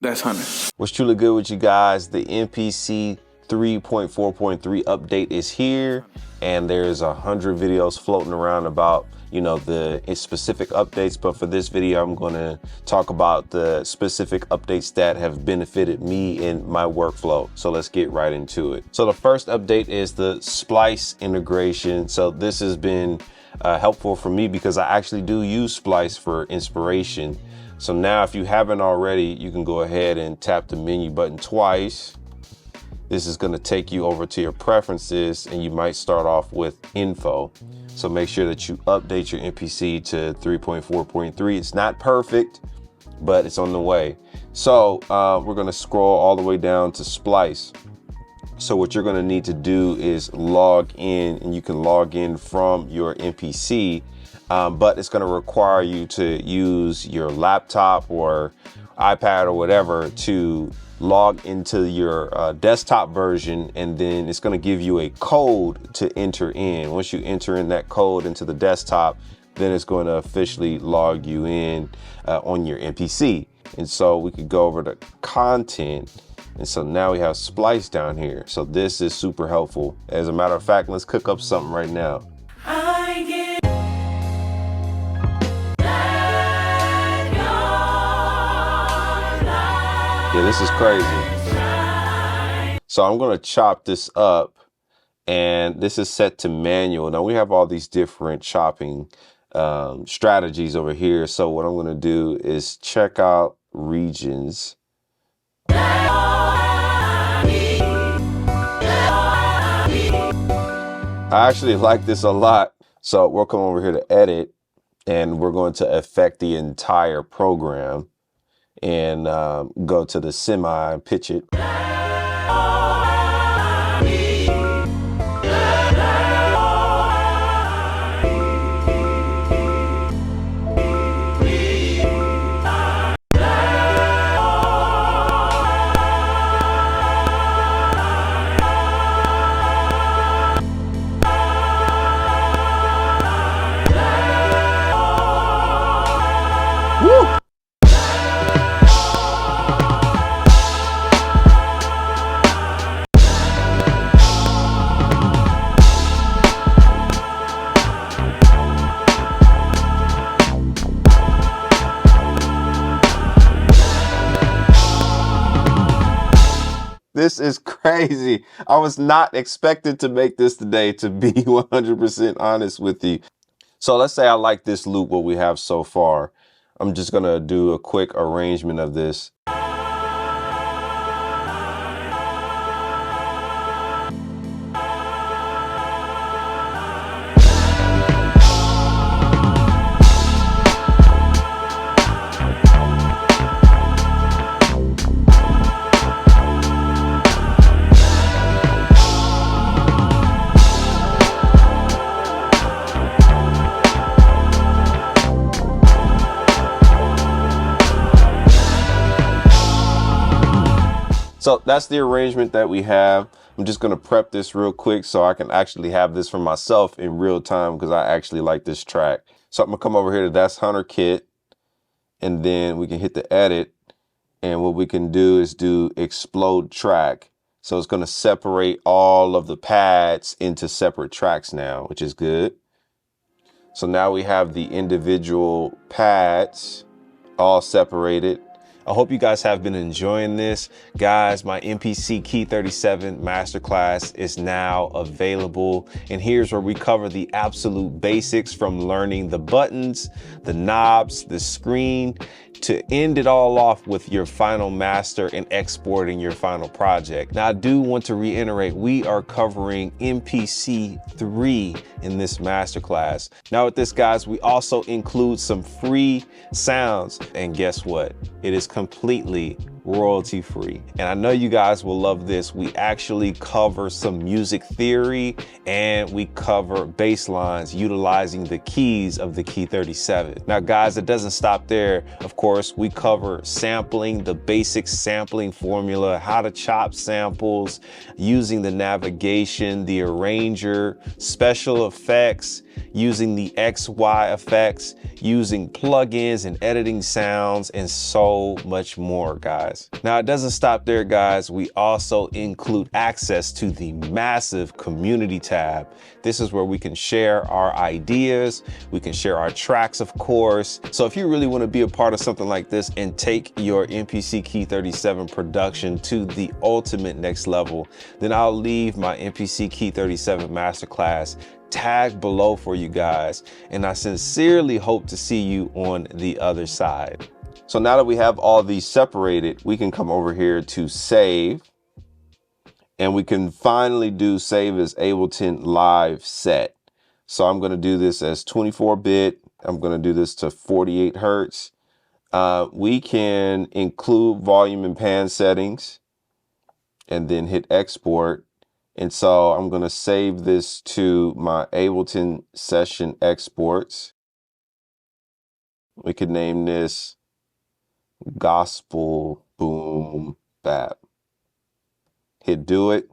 That's Hunter. What's truly good with you guys? The MPC 3.4.3 update is here, and there's 100 videos floating around about, you know, the specific updates. But for this video, I'm going to talk about the specific updates that have benefited me in my workflow. So let's get right into it. So the first update is the Splice integration. So this has been helpful for me because I actually do use Splice for inspiration. So now if you haven't already, you can go ahead and tap the menu button twice. This is going to take you over to your preferences, and you might start off with info. So make sure that you update your MPC to 3.4.3. It's not perfect, but it's on the way. So we're going to scroll all the way down to Splice. So what you're going to need to do is log in, and you can log in from your MPC. But it's going to require you to use your laptop or iPad or whatever to log into your desktop version, and then it's going to give you a code to enter in. Once you enter in that code into the desktop, then it's going to officially log you in on your MPC. And so we could go over to content. And so now we have Splice down here. So this is super helpful. As a matter of fact, let's cook up something right now. Yeah, this is crazy. So I'm going to chop this up, and this is set to manual. Now we have all these different chopping strategies over here. So what I'm going to do is check out regions. I actually like this a lot. So we'll come over here to edit, and we're going to affect the entire program. And go to the semi and pitch it. Woo! This is crazy. I was not expected to make this today, to be 100% honest with you. So let's say I like this loop, what we have so far. I'm just gonna do a quick arrangement of this. So that's the arrangement that we have. I'm just going to prep this real quick so I can actually have this for myself in real time, because I actually like this track. So I'm going to come over here to That's Hunter Kit, and then we can hit the edit. And what we can do is do explode track. So it's going to separate all of the pads into separate tracks now, which is good. So now we have the individual pads all separated. I hope you guys have been enjoying this. Guys, my MPC Key 37 Masterclass is now available. And here's where we cover the absolute basics, from learning the buttons, the knobs, the screen, to end it all off with your final master and exporting your final project. Now, I do want to reiterate, we are covering MPC 3 in this masterclass. Now with this, guys, we also include some free sounds. And guess what? It is completely royalty free. And I know you guys will love this. We actually cover some music theory, and we cover bass lines utilizing the keys of the Key 37. Now guys, it doesn't stop there. Of course, we cover sampling, the basic sampling formula, how to chop samples using the navigation, the arranger, special effects, using the XY effects, using plugins and editing sounds, and so much more, guys. guys. Now, it doesn't stop there, guys. We also include access to the massive community tab. This is where we can share our ideas. We can share our tracks, of course. So if you really want to be a part of something like this and take your MPC Key 37 production to the ultimate next level, then I'll leave my MPC Key 37 Masterclass tag below for you guys. And I sincerely hope to see you on the other side. So now that we have all these separated, we can come over here to save, and we can finally do save as Ableton live set. So I'm going to do this as 24-bit. I'm going to do this to 48 Hertz. We can include volume and pan settings and then hit export. And so I'm going to save this to my Ableton session exports. We could name this Gospel Boom Bap. Hit do it,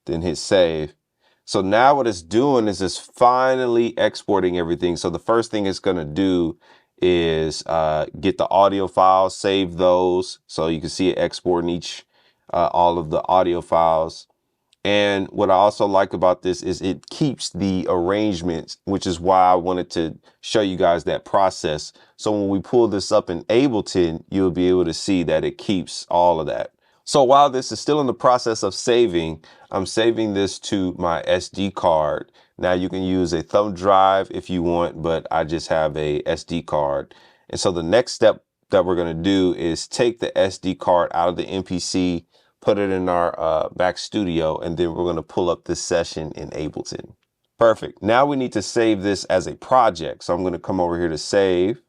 then hit save. So now what it's doing is it's finally exporting everything. So the first thing it's going to do is get the audio files, save those. So you can see it exporting all of the audio files. And what I also like about this is it keeps the arrangements, which is why I wanted to show you guys that process. So when we pull this up in Ableton, you'll be able to see that it keeps all of that. So while this is still in the process of saving, I'm saving this to my SD card. Now you can use a thumb drive if you want, but I just have a SD card. And so the next step that we're going to do is take the SD card out of the MPC, put it in our Mac Studio, and then we're going to pull up this session in Ableton. Perfect. Now we need to save this as a project. So I'm going to come over here to save.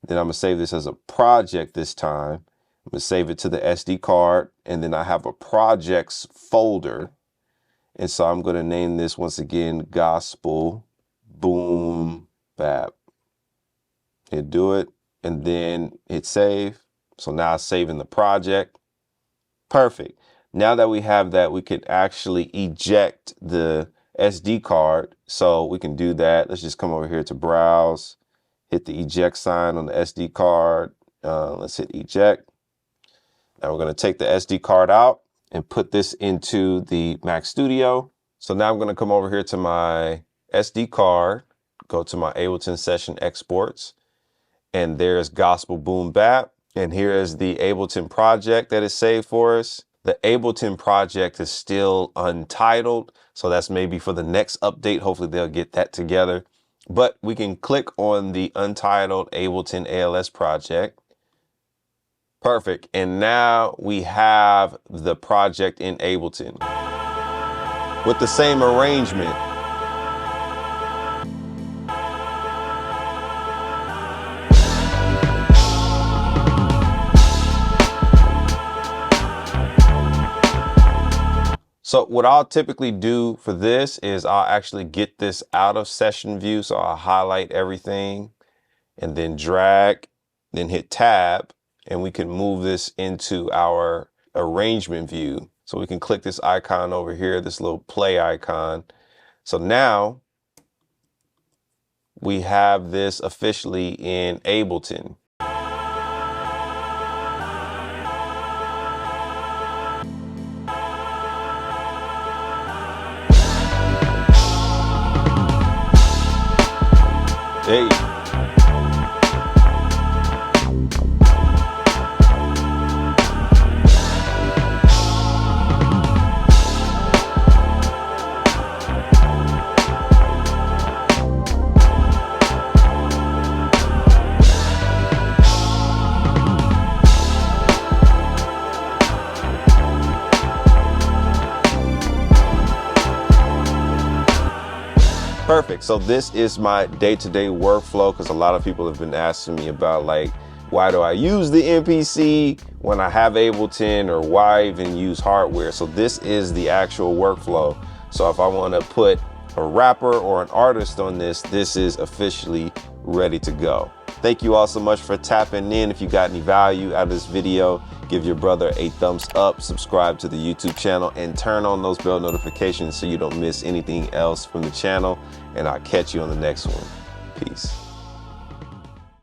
Then I'm going to save this as a project this time. I'm going to save it to the SD card, and then I have a projects folder. And so I'm going to name this once again, Gospel Boom Bap. Hit do it, and then hit save. So now it's saving the project. Perfect. Now that we have that, we can actually eject the SD card. So we can do that. Let's just come over here to browse, hit the eject sign on the SD card. Let's hit eject. Now we're going to take the SD card out and put this into the Mac Studio. So now I'm going to come over here to my SD card, go to my Ableton session exports, and there's Gospel Boom Bap. And here is the Ableton project that is saved for us. The Ableton project is still untitled, so that's maybe for the next update. Hopefully they'll get that together. But we can click on the untitled Ableton ALS project. Perfect. And now we have the project in Ableton with the same arrangement. So what I'll typically do for this is I'll actually get this out of session view. So I'll highlight everything and then drag, then hit tab, and we can move this into our arrangement view. So we can click this icon over here, this little play icon. So now we have this officially in Ableton. Hey. Perfect. So this is my day-to-day workflow, because a lot of people have been asking me about, like, why do I use the MPC when I have Ableton, or why even use hardware? So this is the actual workflow. So if I want to put a rapper or an artist on this, this is officially ready to go. Thank you all so much for tapping in. If you got any value out of this video, give your brother a thumbs up, subscribe to the YouTube channel, and turn on those bell notifications so you don't miss anything else from the channel. And I'll catch you on the next one. Peace.